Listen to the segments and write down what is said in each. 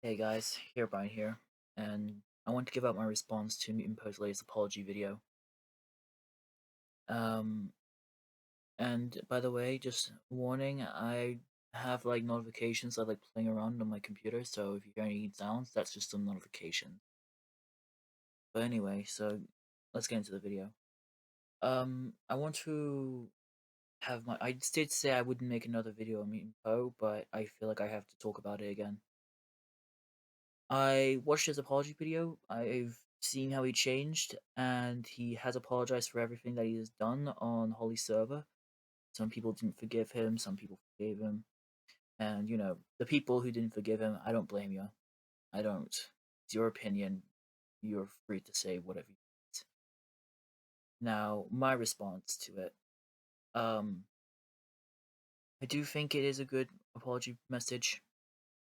Hey guys, Herebrian here, and I want to give out my response to Mutant Po's latest apology video. Um, and by the way, just warning, I have like notifications that like playing around on my computer, so if you hear any sounds, that's just some notification. But anyway, so let's get into the video. I want to have my. I did say I wouldn't make another video on Mutant Po, but I feel like I have to talk about it again. I watched his apology video. I've seen how he changed, and he has apologized for everything that he has done on Holy Server. Some people didn't forgive him, some people forgave him. And, the people who didn't forgive him, I don't blame you. I don't. It's your opinion. You're free to say whatever you want. Now, my response to it. Um, I do think it is a good apology message,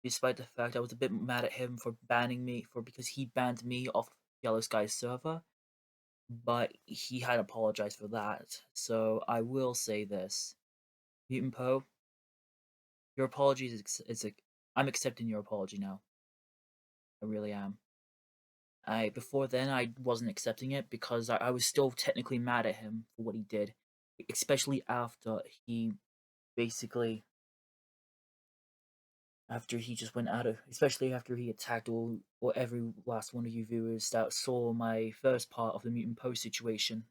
despite the fact I was a bit mad at him for banning me, because he banned me off Yellow Sky's server, but he had apologized for that. So I will say this, Mutant Poe, your apology is I'm accepting your apology now. I really am. I before then I wasn't accepting it because I was still technically mad at him for what he did, especially basically after he just went out of, especially after he attacked all or every last one of you viewers that saw my first part of the Mutant Poe situation.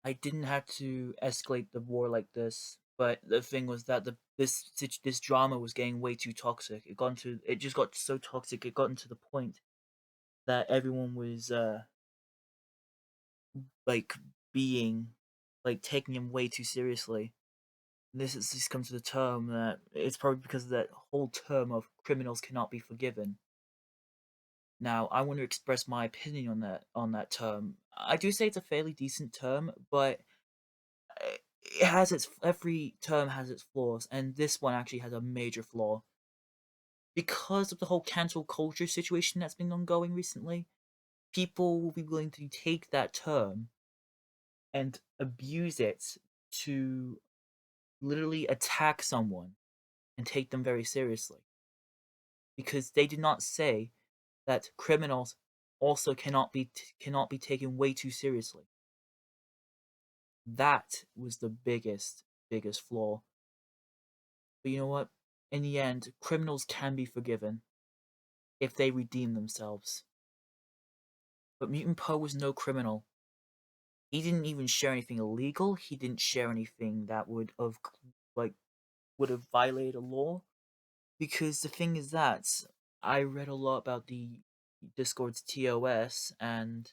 I didn't have to escalate the war like this, but the thing was that this drama was getting way too toxic. It just got so toxic. It got to the point that everyone was like being like taking him way too seriously. This comes to the term that it's probably because of that whole term of criminals cannot be forgiven. Now, I want to express my opinion on that term. I do say it's a fairly decent term, but it has its every term has its flaws, and this one actually has a major flaw because of the whole cancel culture situation that's been ongoing recently. People will be willing to take that term and abuse it to literally attack someone and take them very seriously because they did not say that criminals also cannot be taken way too seriously. That was the biggest flaw. But you know what? In the end, criminals can be forgiven if they redeem themselves. But Mutant Poe was no criminal. He didn't even share anything illegal. He didn't share anything that like would have violated a law. Because the thing is that I read a lot about the Discord's TOS, and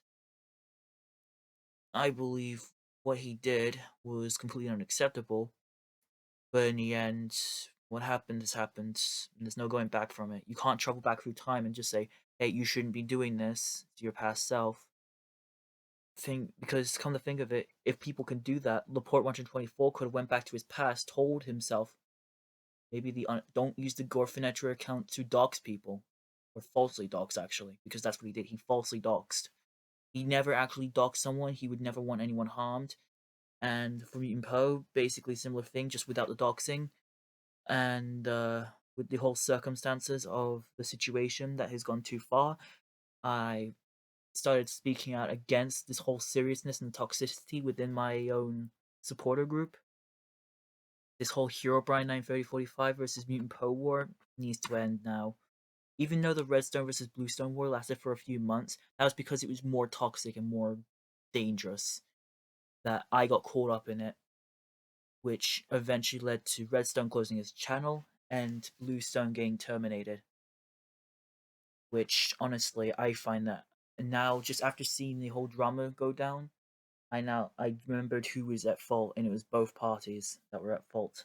I believe what he did was completely unacceptable. But in the end, what happened has happened, and there's no going back from it. You can't travel back through time and just say, "Hey, you shouldn't be doing this to your past self." Because come to think of it, if people can do that, Laporte 124 could have went back to his past, told himself maybe don't use the Gorfinetra account to dox people, or falsely dox actually, because that's what he did. He falsely doxed. He never actually doxed someone. He would never want anyone harmed. And for Mutant Poe, basically similar thing, just without the doxing, and with the whole circumstances of the situation that has gone too far, I started speaking out against this whole seriousness and toxicity within my own supporter group. This whole Herobrine 93045 versus Mutant Poe war needs to end now. Even though the Redstone versus Bluestone war lasted for a few months, that was because it was more toxic and more dangerous that I got caught up in it, which eventually led to Redstone closing his channel and Bluestone getting terminated. Which honestly, I find that now, just after seeing the whole drama go down, I remembered who was at fault, and it was both parties that were at fault.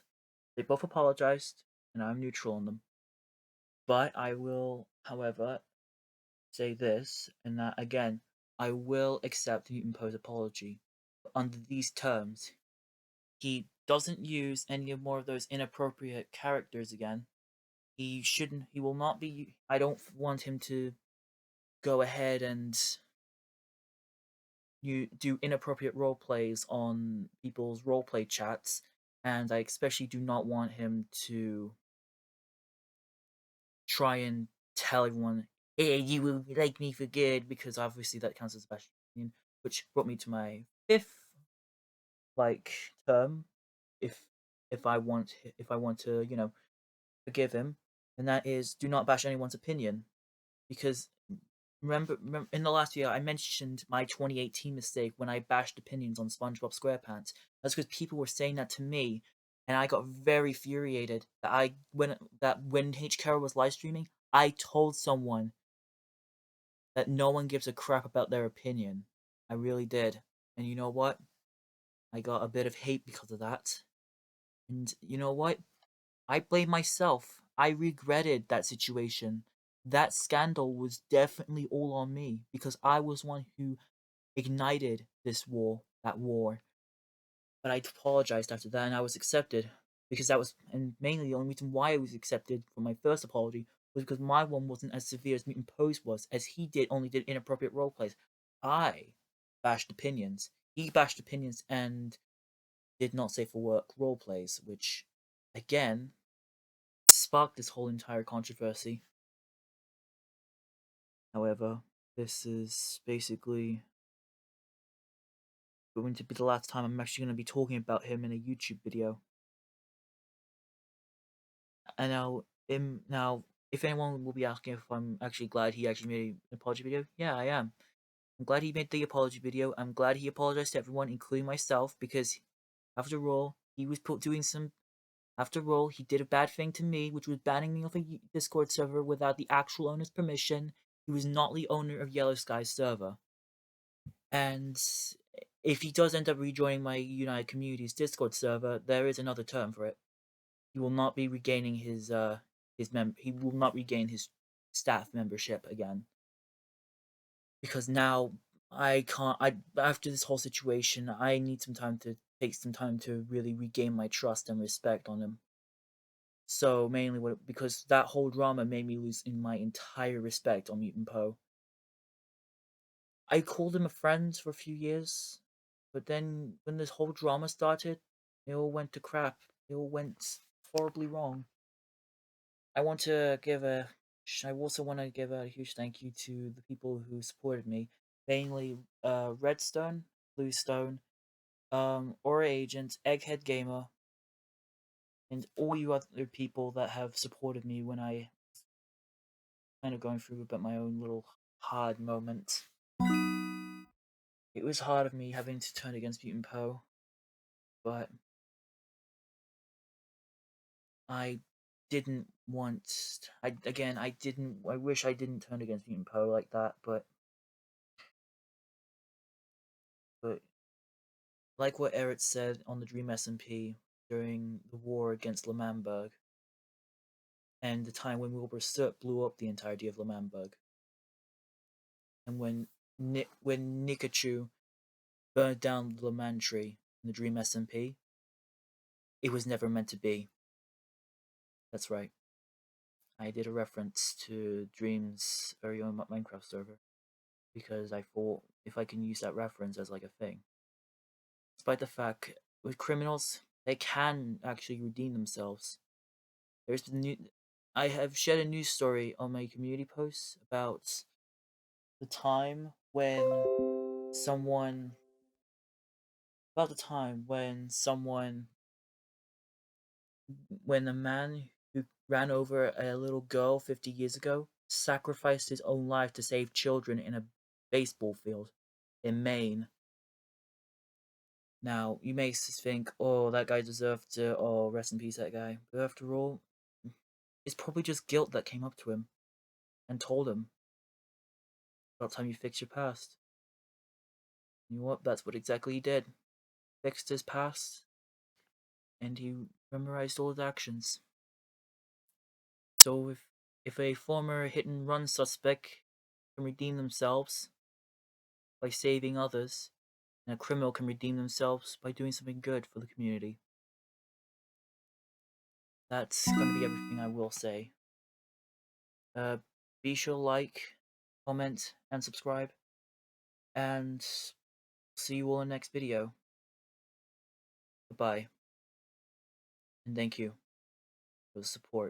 They both apologized, and I'm neutral on them. But I will, however, say this, and that again, I will accept Newton Poe's apology. But under these terms, he doesn't use any of more of those inappropriate characters again. He shouldn't. He will not be. I don't want him to go ahead and you do inappropriate role plays on people's roleplay chats, and I especially do not want him to try and tell everyone, "Hey, you will like me for good," because obviously that counts as a bashing opinion, which brought me to my fifth like term. If if I want to forgive him, and that is do not bash anyone's opinion because remember in the last video I mentioned my 2018 mistake when I bashed opinions on SpongeBob SquarePants. That's because people were saying that to me, and I got very infuriated that when H. Carroll was live streaming, I told someone that no one gives a crap about their opinion. I really did, and you know what? I got a bit of hate because of that. And you know what? I blame myself. I regretted that situation. That scandal was definitely all on me because I was one who ignited that war. But I apologized after that and I was accepted because and mainly the only reason why I was accepted for my first apology was because my one wasn't as severe as Mutant Pose was, as he only did inappropriate role plays. I bashed opinions. He bashed opinions and did not safe for work role plays, which, again, sparked this whole entire controversy. However, this is basically going to be the last time I'm actually going to be talking about him in a YouTube video. And now, if anyone will be asking if I'm actually glad he actually made an apology video, yeah, I am. I'm glad he made the apology video. I'm glad he apologized to everyone, including myself, because after all, he was doing some. After all, he did a bad thing to me, which was banning me off a Discord server without the actual owner's permission. He was not the owner of Yellow Sky's server. And if he does end up rejoining my United Communities Discord server, there is another term for it. He will not be regaining he will not regain his staff membership again. Because now after this whole situation, I need some time to take some time to really regain my trust and respect on him. So mainly because that whole drama made me lose in my entire respect on Mutant Poe. I called him a friend for a few years, but then when this whole drama started, it all went to crap. It all went horribly wrong. I want to give a. I also want to give a huge thank you to the people who supported me, mainly Redstone, Bluestone, Aura Agent, Egghead Gamer, and all you other people that have supported me when I kind of going through a bit my own little hard moment. It was hard of me having to turn against Mutant Poe, but I didn't want. I wish I didn't turn against Mutant Poe like that, but like what Eric said on the Dream SMP during the war against L'Manberg, and the time when Wilbur Soot blew up the entirety of L'Manberg, and when Nikachu burned down the L'Man tree in the Dream SMP, it was never meant to be. That's right. I did a reference to Dream's very own Minecraft server because I thought if I can use that reference as like a thing. Despite the fact with criminals, they can actually redeem themselves. There's been I have shared a news story on my community posts about the time someone about the time when a man who ran over a little girl 50 years ago sacrificed his own life to save children in a baseball field in Maine. Now, you may think, oh, that guy deserved to, oh, rest in peace, that guy. But after all, it's probably just guilt that came up to him and told him, about time you fix your past. You know what? That's what exactly he did. Fixed his past, and he memorized all his actions. So if a former hit and run suspect can redeem themselves by saving others, and a criminal can redeem themselves by doing something good for the community. That's gonna be everything I will say. Be sure to like, comment, and subscribe, and see you all in the next video. Goodbye, and thank you for the support.